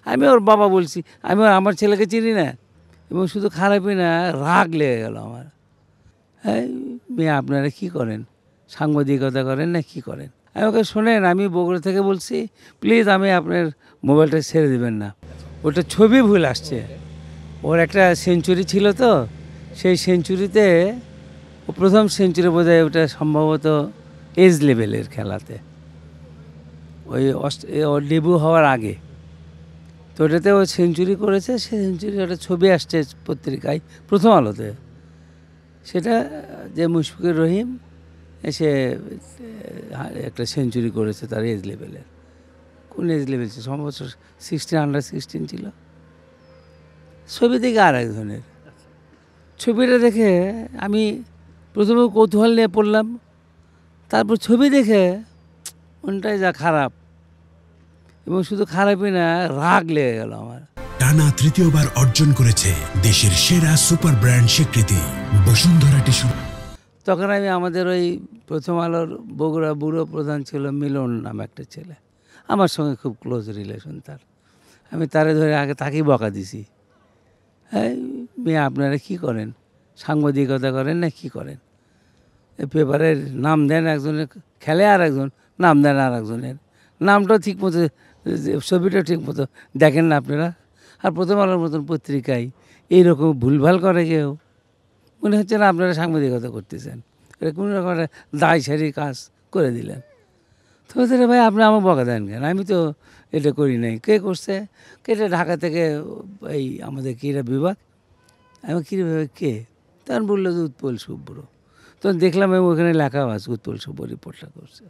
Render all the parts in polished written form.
আমি ওর বাবা বলছি, আমি আমার ছেলেকে চিনি না। এবং শুধু খারাপই না, রাগ লেগে গেল আমার। হ্যাঁ, মেয়ে আপনারা কী করেন, সাংবাদিকতা করেন না কি করেন? আমি ওকে শোনেন, আমি বগুড়া থেকে বলছি, প্লিজ আমি আপনার মোবাইলটা ছেড়ে দেবেন না। ওটা ছবি ভুল আসছে। ওর একটা সেঞ্চুরি ছিল তো, সেই সেঞ্চুরিতে ও প্রথম সেঞ্চুরি বোধহয় ওটা সম্ভবত এজ লেভেলের খেলাতে, ওই ওর ডেবিউ হওয়ার আগে। তো ওটাতে ও সেঞ্চুরি করেছে, সেই সেঞ্চুরি একটা ছবি আসছে পত্রিকায়, প্রথম আলোতে। সেটা যে মুশফিকুর রহিম সে একটা সেঞ্চুরি করেছে তার এজ লেভেলের। কোন এজ লেভেল ছিল সম্ভবত 16, আন্ডার 16 ছিল। ছবি দেখে আর একজনের, ছবিটা দেখে আমি প্রথমে কৌতূহল নিয়ে পড়লাম, তারপর ছবি দেখে মনটাই যা খারাপ। এবং শুধু খারাপই না, রাগ লেগে গেল আমার। টানা তৃতীয়বার অর্জন করেছে দেশের সেরা সুপার ব্র্যান্ড স্বীকৃতি বসুন্ধরা টিস্যু। তখন আমি আমাদের ওই প্রথম আলোর বগুড়া ব্যুরো প্রধান ছিল মিলন নাম একটা ছেলে, আমার সঙ্গে খুব ক্লোজ রিলেশন তার। আমি তারে ধরে আগে তাকেই বকা দিছি, এই মেয়ে আপনারা কী করেন, সাংবাদিকতা করেন না কি করেন? পেপারের নাম দেন একজনের, খেলে আর একজন নাম দেন আর একজনের, নামটাও ঠিক মতো, ছবিটাও ঠিক মতো দেখেন না আপনারা। আর প্রথম আলোর মতন পত্রিকায় এইরকম ভুলভাল করে কেউ? মনে হচ্ছে না আপনারা সাংবাদিকতা করতেছেন, এটা কোনো রকম একটা দায় সারি কাজ করে দিলেন। তো ভাই আপনি আমার বকা দেন কেন? আমি তো এটা করি নাই। কে করছে? এটা ঢাকা থেকে এই আমাদের ক্রীড়া বিভাগ। আমি ক্রীড়া বিভাগ কে? তখন বললো যে উৎপল শুভ্র। তখন দেখলাম আমি ওখানে লেখাও আছে উৎপল শুভ্র রিপোর্টটা করছে।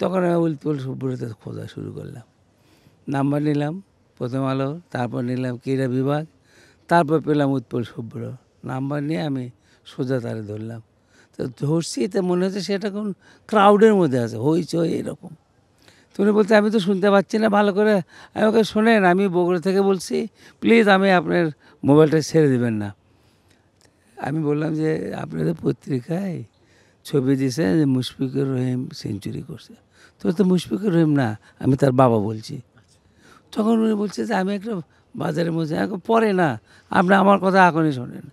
তখন আমি উৎপল শুভ্রতে খোঁজা শুরু করলাম, নাম্বার নিলাম প্রথম আলো, তারপর নিলাম ক্রীড়া বিভাগ, তারপর পেলাম উৎপল শুভ্র। নাম্বার নিয়ে আমি সোজা তারে ধরলাম। তো ধরছি, তো মনে হচ্ছে সেটা কোন ক্রাউডের মধ্যে আছে, হইচই এরকম। তুমি বলতে আমি তো শুনতে পাচ্ছি না ভালো করে। আমি ওকে শোনেন, আমি বগুড়া থেকে বলছি, প্লিজ আমি আপনার মোবাইলটা ছেড়ে দেবেন না। আমি বললাম যে আপনাদের পত্রিকায় ছবি দিয়েছে যে মুশফিকুর রহিম সেঞ্চুরি করছে। তো মুশফিকুর রহিম না, আমি তার বাবা বলছি। তখন উনি বলছে যে আমি একটা বাজারের মধ্যে, এখন পরে না, আপনি আমার কথা এখনই শোনেন,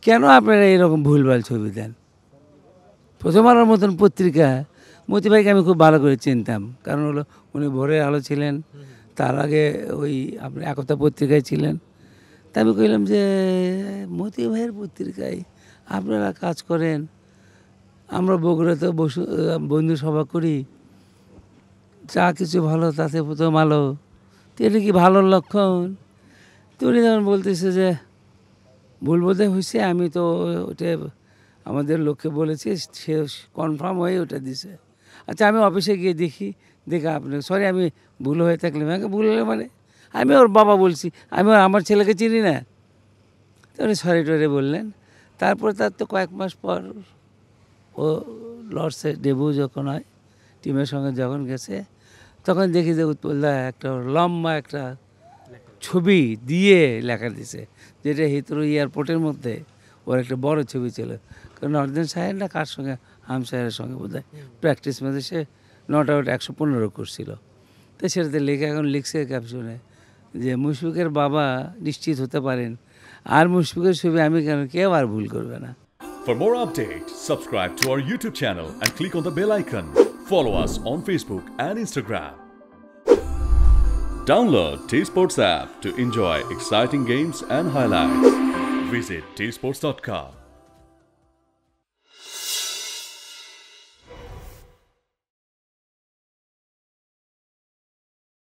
কেন আপনারা এরকম ভুলভাল ছবি দেন? প্রথম আলোর মতন পত্রিকা, মতি ভাইকে আমি খুব ভালো করে চিনতাম, কারণ হলো উনি ভোরের আলো ছিলেন, তার আগে ওই আপনি একতা পত্রিকায় ছিলেন। তা আমি কইলাম যে মতি ভাইয়ের পত্রিকায় আপনারা কাজ করেন, আমরা বগুড়াতে বন্ধু সভা করি, যা কিছু ভালো তাতে প্রথম আলো, তো এটা কি ভালোর লক্ষণ? তো উনি যেমন বলতেছে যে ভুল বোধহয় হয়েছে, আমি তো ওটা আমাদের লোককে বলেছি, সে কনফার্ম হয়ে ওটা দিছে। আচ্ছা আমি অফিসে গিয়ে দেখে আপনি সরি, আমি ভুল হয়ে থাকলে, আমাকে ভুল হলে মানে আমি ওর বাবা বলছি, আমি আমার ছেলেকে চিনি না। তো উনি সরি টরি বললেন। তারপর তার তো কয়েক মাস পর ও লর্ডসে ডেবিউ যখন হয়, টিমের সঙ্গে যখন গেছে, তখন দেখি যে উৎপলদা একটা লম্বা একটা ছবি দিয়ে লেখা দিছে, যেটা হিথ্রো এয়ারপোর্টের মধ্যে ওর একটা বড় ছবি ছিল। কারণ নর্দার্ন সাহেব না কার সঙ্গে, হামসাহের সঙ্গে বোধ হয় প্র্যাকটিস ম্যাচে সে নট আউট 115 করছিল। তো সেটাতে লেখা এখন লিখছে ক্যাপশনে যে মুশফিকের বাবা নিশ্চিত হতে পারেন, আর মুশফিকের ছবি আমি কেন, কেউ আর ভুল করবে না। For more updates, subscribe to our YouTube channel and click on the bell icon. Follow us on Facebook and Instagram. Download T-Sports app to enjoy exciting games and highlights. Visit tsports.com.